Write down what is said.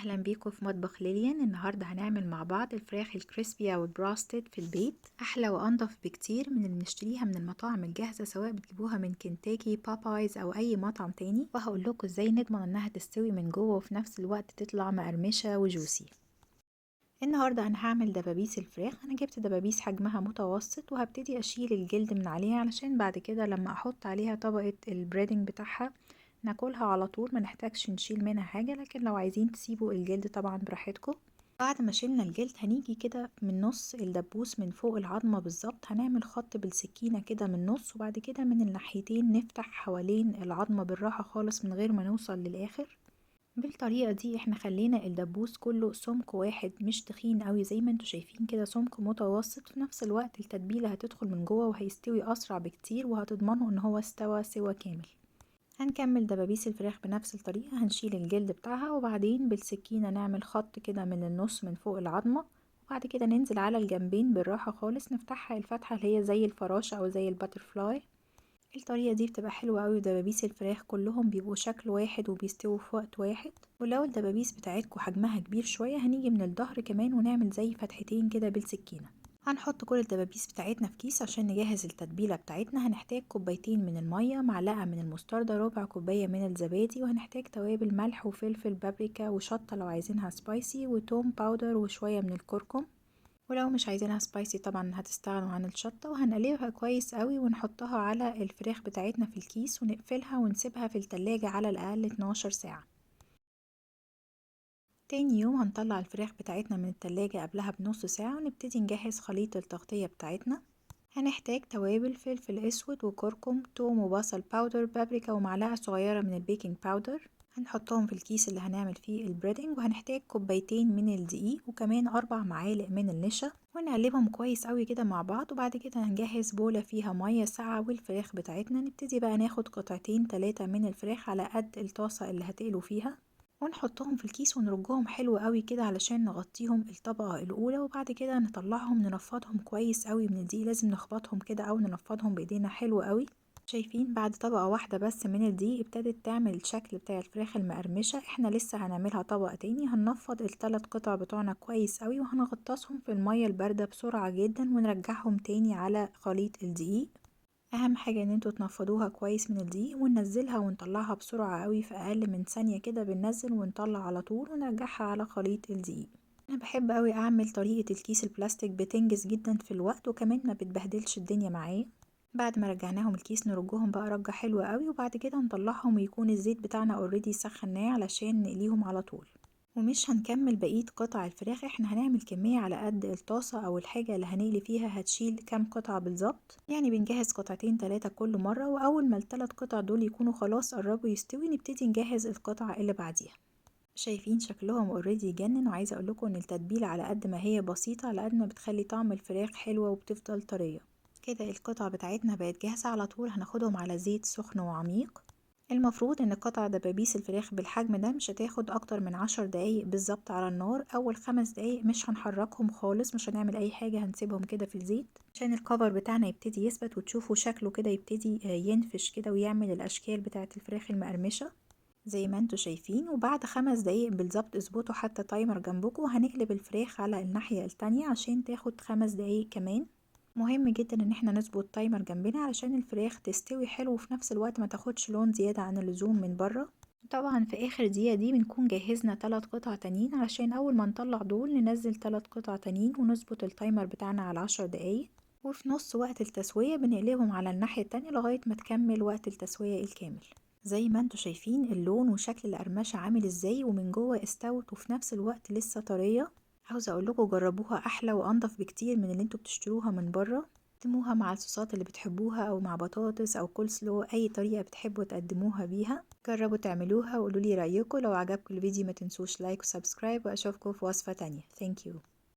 اهلا بيكم في مطبخ ليليان. النهارده هنعمل مع بعض الفراخ الكريسبي او البراستد في البيت، احلى وانضف بكتير من اللي بنشتريها من المطاعم الجاهزه، سواء بتجيبوها من كنتاكي، بابايز او اي مطعم تاني. وهقول لكم ازاي نضمن انها تستوي من جوه وفي نفس الوقت تطلع مقرمشه وجوسي. النهارده انا هعمل دبابيس الفراخ. انا جبت دبابيس حجمها متوسط وهبتدي اشيل الجلد من عليها علشان بعد كده لما احط عليها طبقه البريدنج بتاعها ناكلها على طول، ما نحتاجش نشيل منها حاجة. لكن لو عايزين تسيبوا الجلد طبعا براحتكم. بعد ما شلنا الجلد هنيجي كده من نص الدبوس من فوق العظمة بالظبط، هنعمل خط بالسكينة كده من النص، وبعد كده من الناحيتين نفتح حوالين العظمة بالراحة خالص من غير ما نوصل للآخر. بالطريقة دي احنا خلينا الدبوس كله سمك واحد، مش تخين قوي زي ما انتوا شايفين كده، سمك متوسط. في نفس الوقت التتبيلة هتدخل من جوه وهيستوي اسرع بكتير، وهتضمنوا ان هو استوى سوا كامل. هنكمل دبابيس الفراخ بنفس الطريقة، هنشيل الجلد بتاعها وبعدين بالسكينة نعمل خط كده من النص من فوق العظمة، وبعد كده ننزل على الجنبين بالراحة خالص، نفتحها الفتحة اللي هي زي الفراشة او زي الباترفلاي. الطريقة دي بتبقى حلوة قوي، ودبابيس الفراخ كلهم بيبقوا شكل واحد وبيستووا في وقت واحد. ولو الدبابيس بتاعتكم حجمها كبير شوية هنيجي من الظهر كمان ونعمل زي فتحتين كده بالسكينة. هنحط كل الدبابيس بتاعتنا في كيس عشان نجهز التتبيلة بتاعتنا. هنحتاج كوبايتين من المية، معلقة من المستردة، ربع كوباية من الزبادي، وهنحتاج توابل ملح وفلفل بابريكا وشطة لو عايزينها سبايسي، وتوم باودر وشوية من الكركم. ولو مش عايزينها سبايسي طبعا هتستغنوا عن الشطة. وهنقلبها كويس قوي ونحطها على الفراخ بتاعتنا في الكيس ونقفلها ونسيبها في التلاجة على الأقل 12 ساعة. تاني يوم هنطلع الفراخ بتاعتنا من التلاجة قبلها بنص ساعة ونبتدي نجهز خليط التغطية بتاعتنا. هنحتاج توابل فلفل اسود وكركم، توم وبصل باودر، بابريكا، ومعلقة صغيرة من البيكنج باودر. هنحطهم في الكيس اللي هنعمل فيه البريدنج. وهنحتاج كوبايتين من الدقيق وكمان 4 معالق من النشا، ونقلبهم كويس قوي كده مع بعض. وبعد كده هنجهز بولة فيها مية ساقعة والفراخ بتاعتنا. نبتدي بقى ناخد قطعتين 3 من الفراخ على قد الطاسة اللي هتقلوا فيها، ونحطهم في الكيس ونرجهم حلو قوي كده علشان نغطيهم الطبقة الأولى. وبعد كده نطلعهم ننفضهم كويس قوي من الدقيق، لازم نخبطهم كده أو ننفضهم بإيدينا حلو قوي. شايفين بعد طبقة واحدة بس من الدقيق ابتدت تعمل الشكل بتاع الفراخ المقرمشة. احنا لسه هنعملها طبقة تاني. هننفض ال3 قطع بتوعنا كويس قوي وهنغطسهم في المية الباردة بسرعة جدا ونرجعهم تاني على خليط الدقيق. اهم حاجة ان انتوا تنفضوها كويس من الدقيق وننزلها ونطلعها بسرعة قوي، في اقل من ثانية كده بننزل ونطلع على طول ونرجعها على خليط الدقيق. انا بحب قوي اعمل طريقة الكيس البلاستيك، بتنجز جدا في الوقت وكمان ما بتبهدلش الدنيا معايا. بعد ما رجعناهم الكيس نرجهم بقى رجة حلوة قوي، وبعد كده نطلعهم ويكون الزيت بتاعنا اوريدي سخناه علشان نقليهم على طول. ومش هنكمل بقية قطع الفراخ، احنا هنعمل كمية على قد الطاسة او الحاجة اللي هنقلي فيها هتشيل كام قطعة بالظبط. يعني بنجهز قطعتين 3 كل مرة، واول ما ال3 قطع دول يكونوا خلاص قربوا يستوي نبتدي نجهز القطعة اللي بعديها. شايفين شكلهم اوريدي يجنن. وعايزة اقولكم ان التتبيلة على قد ما هي بسيطة على قد ما بتخلي طعم الفراخ حلوة وبتفضل طرية كده. القطع بتاعتنا بقت جاهزة على طول، هناخدهم على زيت سخن وعميق. المفروض ان قطع دبابيس الفراخ بالحجم ده مش هتاخد اكتر من 10 دقايق بالظبط على النار. اول 5 دقايق مش هنحركهم خالص، مش هنعمل اي حاجة، هنسيبهم كده في الزيت عشان الكفر بتاعنا يبتدي يثبت وتشوفوا شكله كده يبتدي ينفش كده ويعمل الاشكال بتاعة الفراخ المقرمشة زي ما انتوا شايفين. وبعد 5 دقايق بالظبط اظبطوا حتى تايمر جنبكم، وهنقلب الفراخ على الناحية التانية عشان تاخد 5 دقايق كمان. مهم جدا ان احنا نظبط تايمر جنبنا علشان الفراخ تستوي حلو وفي نفس الوقت ما تاخدش لون زيادة عن اللزوم من بره. طبعا في اخر دقيقة دي بنكون جهزنا 3 قطع تانيين علشان اول ما نطلع دول ننزل 3 قطع تانيين ونظبط التايمر بتاعنا على 10 دقايق. وفي نص وقت التسوية بنقلبهم على الناحية التانية لغاية ما تكمل وقت التسوية الكامل. زي ما انتوا شايفين اللون وشكل القرمشة عامل ازاي، ومن جوه استوت وفي نفس الوقت لسه طرية. عاوزة اقول لكم جربوها، احلى وانضف بكتير من اللي انتوا بتشتروها من بره. قدموها مع الصوصات اللي بتحبوها او مع بطاطس او كول سلو، اي طريقة بتحبوا تقدموها بيها. جربوا تعملوها وقولوا لي رأيكم. لو عجبكم الفيديو ما تنسوش لايك وسبسكرايب، واشوفكم في وصفة تانية. ثانك يو.